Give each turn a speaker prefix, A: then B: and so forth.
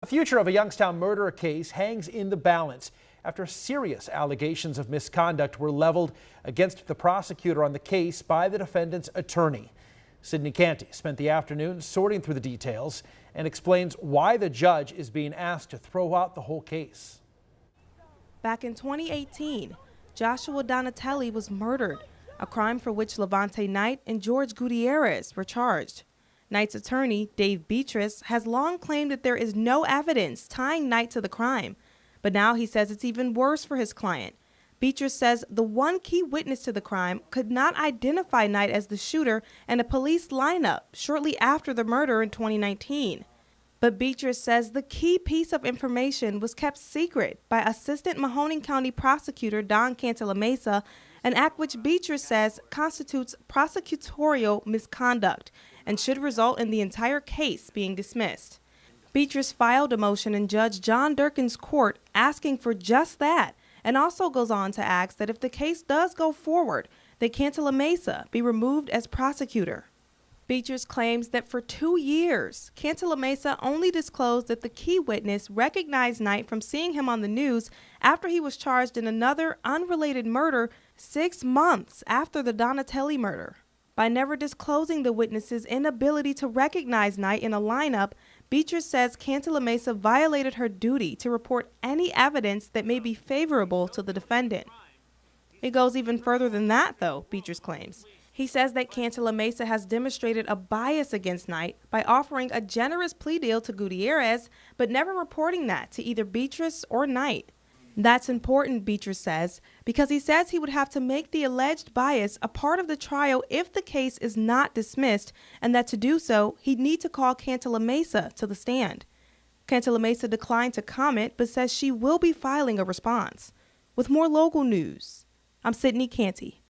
A: The future of a Youngstown murder case hangs in the balance after serious allegations of misconduct were leveled against the prosecutor on the case by the defendant's attorney. Sydney Canty spent the afternoon sorting through the details and explains why the judge is being asked to throw out the whole case.
B: Back in 2018, Joshua Donatelli was murdered, a crime for which Levante Knight and George Gutierrez were charged. Knight's attorney, Dave Beatrice, has long claimed that there is no evidence tying Knight to the crime, but now he says it's even worse for his client. Beatrice says the one key witness to the crime could not identify Knight as the shooter in a police lineup shortly after the murder in 2019. But Beatrice says the key piece of information was kept secret by Assistant Mahoning County Prosecutor Don Cantalamessa, an act which Beatrice says constitutes prosecutorial misconduct and should result in the entire case being dismissed. Beatrice filed a motion in Judge John Durkin's court asking for just that, and also goes on to ask that if the case does go forward, that Cantalamessa be removed as prosecutor. Beatrice claims that for 2 years, Cantalamessa only disclosed that the key witness recognized Knight from seeing him on the news after he was charged in another unrelated murder 6 months after the Donatelli murder. By never disclosing the witness's inability to recognize Knight in a lineup, Beatrice says Cantalamessa violated her duty to report any evidence that may be favorable to the defendant. It goes even further than that, though, Beatrice claims. He says that Cantalamessa has demonstrated a bias against Knight by offering a generous plea deal to Gutierrez, but never reporting that to either Beatrice or Knight. That's important, Beatrice says, because he says he would have to make the alleged bias a part of the trial if the case is not dismissed, and that to do so, he'd need to call Cantalamessa to the stand. Cantalamessa declined to comment, but says she will be filing a response. With more local news, I'm Sydney Canty.